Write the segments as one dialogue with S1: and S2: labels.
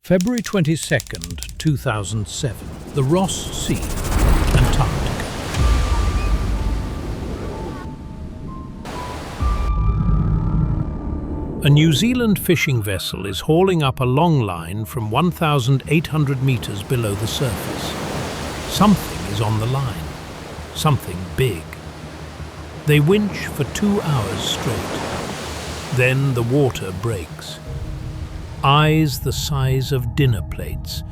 S1: February 22nd, 2007. The Ross Sea, Antarctica. A New Zealand fishing vessel is hauling up a long line from 1,800 meters below the surface. Something is on the line. Something big. They winch for 2 hours straight. Then the water breaks. Eyes the size of dinner plates,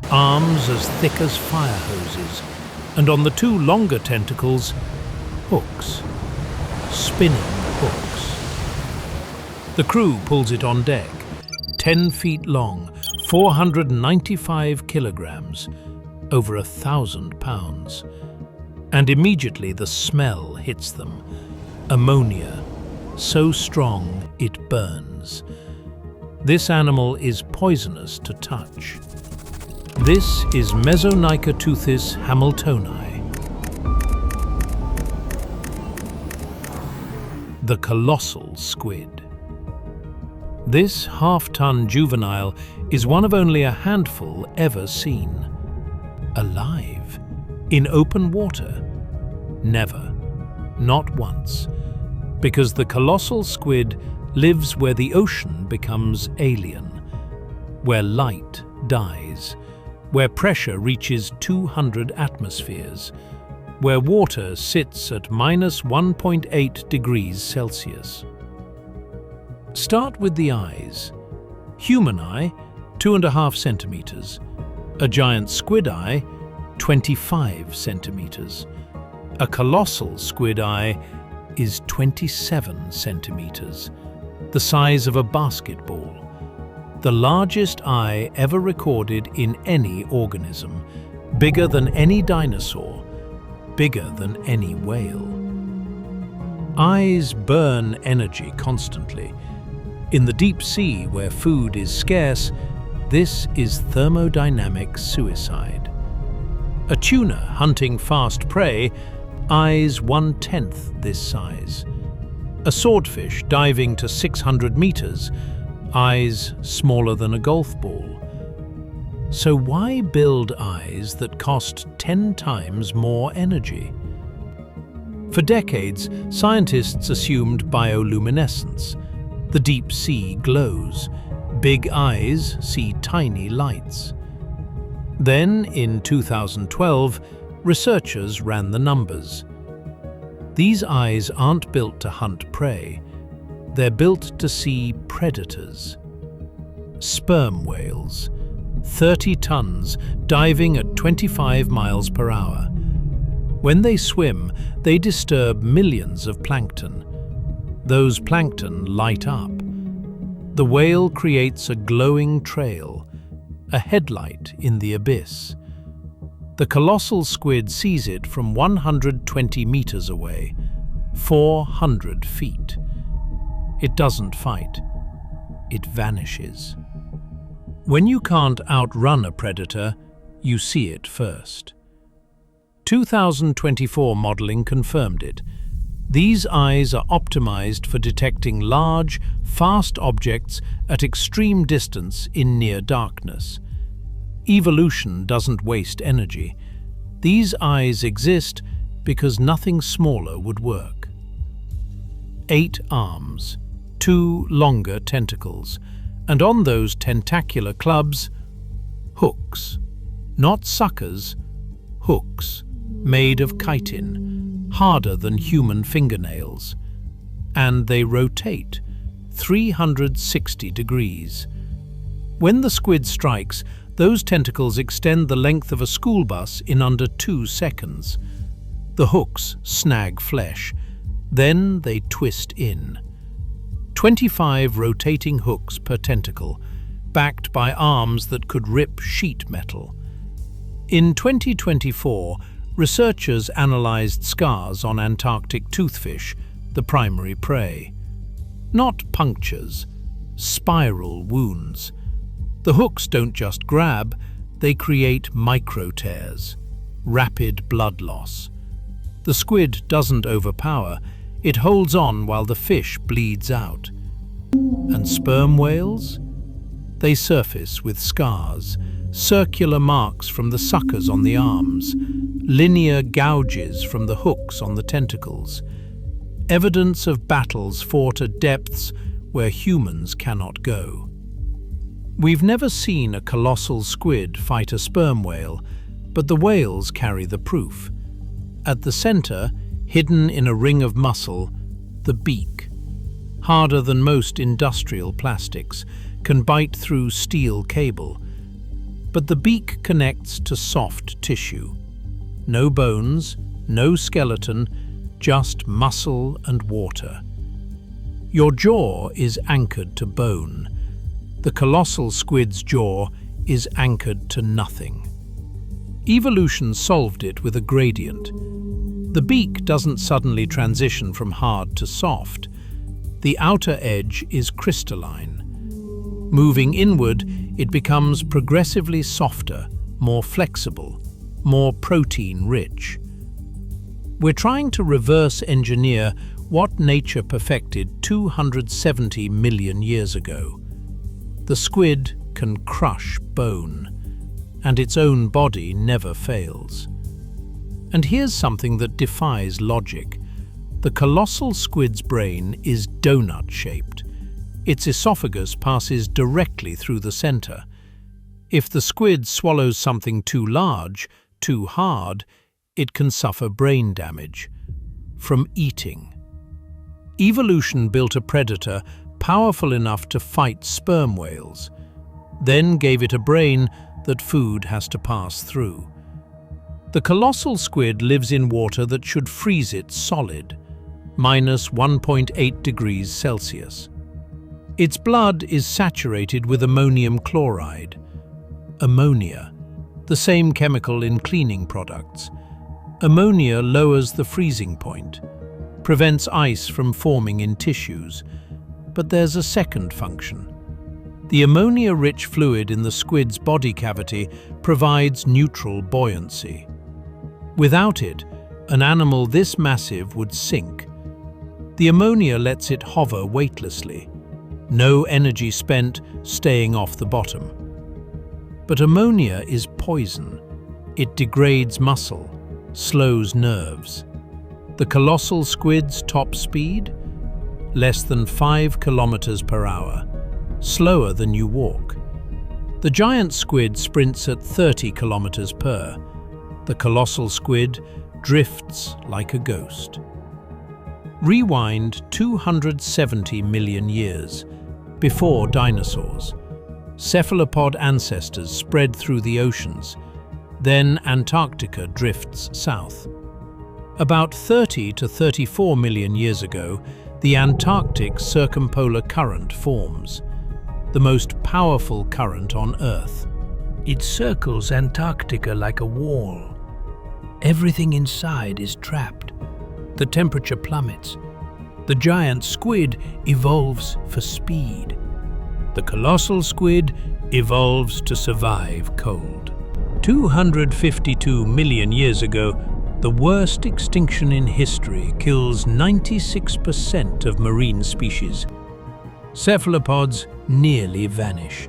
S1: arms as thick as fire hoses, and on the 2 longer tentacles, hooks. Spinning hooks. The crew pulls it on deck, 10 feet long, 495 kilograms, over 1,000 pounds. And immediately the smell hits them. Ammonia, so strong it burns. This animal is poisonous to touch. This is Mesonicoteuthis hamiltoni, the colossal squid. This half-ton juvenile is one of only a handful ever seen. Alive, in open water? Never, not once, because the colossal squid lives where the ocean becomes alien, where light dies, where pressure reaches 200 atmospheres, where water sits at minus 1.8 degrees Celsius. Start with the eyes. Human eye, 2.5 centimeters. A giant squid eye, 25 centimeters. A colossal squid eye is 27 centimeters. The size of a basketball, the largest eye ever recorded in any organism, bigger than any dinosaur, bigger than any whale. Eyes burn energy constantly. In the deep sea, where food is scarce, this is thermodynamic suicide. A tuna hunting fast prey, eyes 1/10 this size. A swordfish diving to 600 meters, eyes smaller than a golf ball. So why build eyes that cost 10 times more energy? For decades, scientists assumed bioluminescence. The deep sea glows. Big eyes see tiny lights. Then, in 2012, researchers ran the numbers. These eyes aren't built to hunt prey. They're built to see predators. Sperm whales, 30 tons, diving at 25 miles per hour. When they swim, they disturb millions of plankton. Those plankton light up. The whale creates a glowing trail, a headlight in the abyss. The colossal squid sees it from 120 meters away, 400 feet. It doesn't fight. It vanishes. When you can't outrun a predator, you see it first. 2024 modeling confirmed it. These eyes are optimized for detecting large, fast objects at extreme distance in near darkness. Evolution doesn't waste energy. These eyes exist because nothing smaller would work. 8 arms, 2 longer tentacles, and on those tentacular clubs, hooks. Not suckers, hooks, made of chitin, harder than human fingernails. And they rotate 360 degrees. When the squid strikes, those tentacles extend the length of a school bus in under 2 seconds. The hooks snag flesh. Then they twist in. 25 rotating hooks per tentacle, backed by arms that could rip sheet metal. In 2024, researchers analyzed scars on Antarctic toothfish, the primary prey. Not punctures, spiral wounds. The hooks don't just grab, they create micro-tears, rapid blood loss. The squid doesn't overpower, it holds on while the fish bleeds out. And sperm whales? They surface with scars, circular marks from the suckers on the arms, linear gouges from the hooks on the tentacles, evidence of battles fought at depths where humans cannot go. We've never seen a colossal squid fight a sperm whale, but the whales carry the proof. At the center, hidden in a ring of muscle, the beak. Harder than most industrial plastics, can bite through steel cable. But the beak connects to soft tissue. No bones, no skeleton, just muscle and water. Your jaw is anchored to bone. The colossal squid's jaw is anchored to nothing. Evolution solved it with a gradient. The beak doesn't suddenly transition from hard to soft. The outer edge is crystalline. Moving inward, it becomes progressively softer, more flexible, more protein-rich. We're trying to reverse engineer what nature perfected 270 million years ago. The squid can crush bone, and its own body never fails. And here's something that defies logic. The colossal squid's brain is donut-shaped. Its esophagus passes directly through the center. If the squid swallows something too large, too hard, it can suffer brain damage from eating. Evolution built a predator powerful enough to fight sperm whales, then gave it a brain that food has to pass through. The colossal squid lives in water that should freeze it solid, minus 1.8 degrees Celsius. Its blood is saturated with ammonium chloride. Ammonia, the same chemical in cleaning products. Ammonia lowers the freezing point, prevents ice from forming in tissues. But there's a second function. The ammonia-rich fluid in the squid's body cavity provides neutral buoyancy. Without it, an animal this massive would sink. The ammonia lets it hover weightlessly. No energy spent staying off the bottom. But ammonia is poison. It degrades muscle, slows nerves. The colossal squid's top speed? Less than 5 kilometers per hour, slower than you walk. The giant squid sprints at 30 kilometers per. The colossal squid drifts like a ghost. Rewind 270 million years, before dinosaurs. Cephalopod ancestors spread through the oceans. Then Antarctica drifts south. About 30 to 34 million years ago, the Antarctic circumpolar current forms, the most powerful current on Earth. It circles Antarctica like a wall. Everything inside is trapped. The temperature plummets. The giant squid evolves for speed. The colossal squid evolves to survive cold. 252 million years ago, the worst extinction in history kills 96% of marine species. Cephalopods nearly vanish.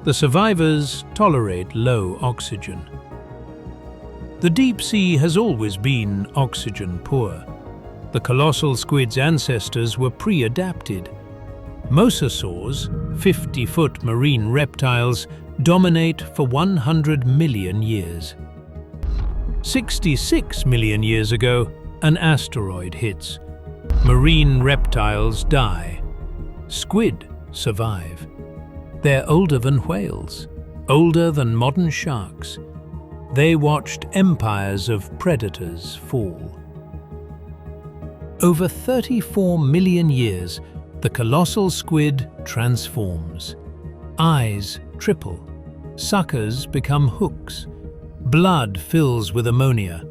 S1: The survivors tolerate low oxygen. The deep sea has always been oxygen poor. The colossal squid's ancestors were pre-adapted. Mosasaurs, 50-foot marine reptiles, dominate for 100 million years. 66 million years ago, an asteroid hits. Marine reptiles die. Squid survive. They're older than whales, older than modern sharks. They watched empires of predators fall. Over 34 million years, the colossal squid transforms. Eyes triple. Suckers become hooks. Blood fills with ammonia.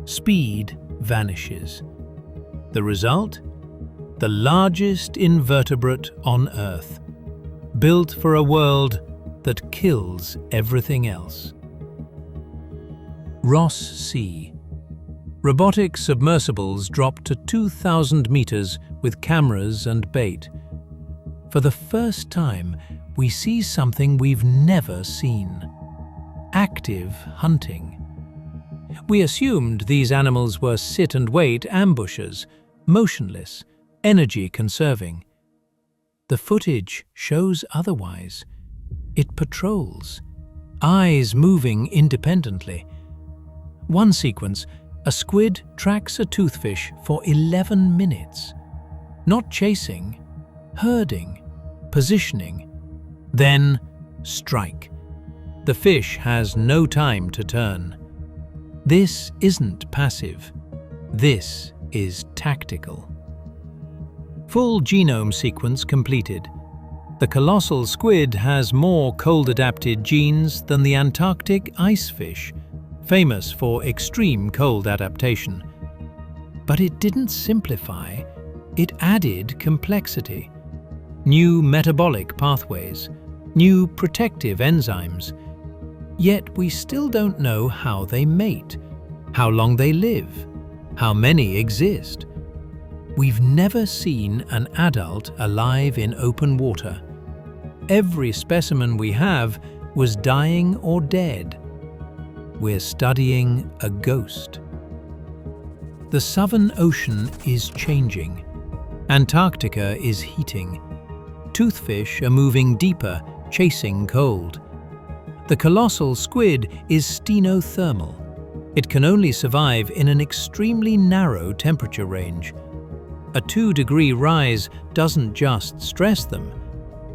S1: Speed vanishes. The result? The largest invertebrate on Earth, built for a world that kills everything else. Ross Sea. Robotic submersibles drop to 2,000 meters with cameras and bait. For the first time, we see something we've never seen: active hunting. We assumed these animals were sit-and-wait ambushers, motionless, energy-conserving. The footage shows otherwise. It patrols, eyes moving independently. One sequence, a squid tracks a toothfish for 11 minutes. Not chasing, herding, positioning. Then, strike. The fish has no time to turn. This isn't passive. This is tactical. Full genome sequence completed. The colossal squid has more cold-adapted genes than the Antarctic ice fish, famous for extreme cold adaptation. But it didn't simplify, it added complexity. New metabolic pathways, new protective enzymes. Yet we still don't know how they mate, how long they live, how many exist. We've never seen an adult alive in open water. Every specimen we have was dying or dead. We're studying a ghost. The Southern Ocean is changing. Antarctica is heating. Toothfish are moving deeper, chasing cold. The colossal squid is stenothermal. It can only survive in an extremely narrow temperature range. A 2-degree rise doesn't just stress them.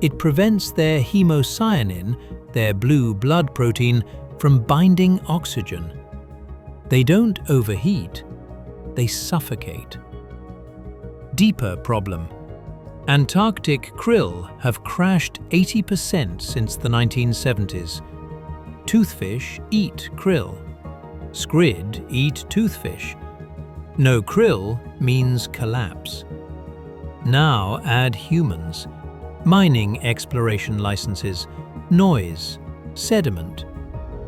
S1: It prevents their hemocyanin, their blue blood protein, from binding oxygen. They don't overheat, they suffocate. Deeper problem. Antarctic krill have crashed 80% since the 1970s. Toothfish eat krill. Squid eat toothfish. No krill means collapse. Now add humans. Mining exploration licenses, noise, sediment,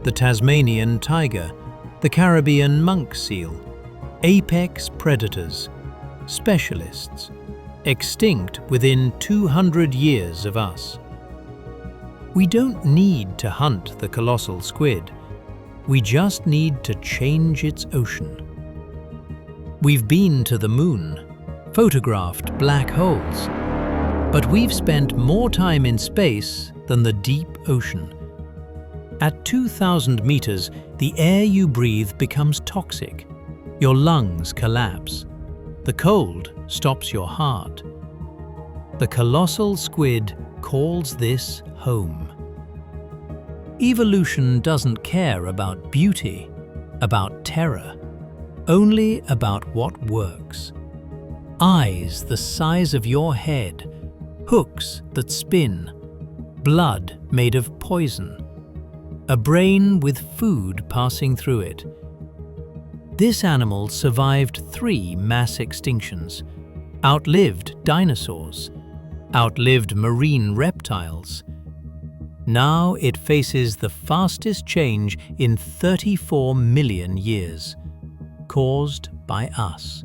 S1: the Tasmanian tiger, the Caribbean monk seal, apex predators, specialists, extinct within 200 years of us. We don't need to hunt the colossal squid. We just need to change its ocean. We've been to the moon, photographed black holes, but we've spent more time in space than the deep ocean. At 2,000 meters, the air you breathe becomes toxic. Your lungs collapse. The cold stops your heart. The colossal squid calls this home. Evolution doesn't care about beauty, about terror, only about what works. Eyes the size of your head, hooks that spin, blood made of poison, a brain with food passing through it. This animal survived 3 mass extinctions, outlived dinosaurs, outlived marine reptiles. Now it faces the fastest change in 34 million years, caused by us.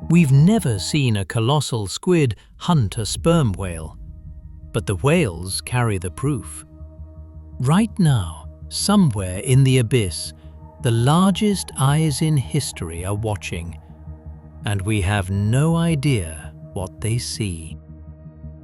S1: We've never seen a colossal squid hunt a sperm whale, but the whales carry the proof. Right now, somewhere in the abyss, the largest eyes in history are watching, and we have no idea what they see.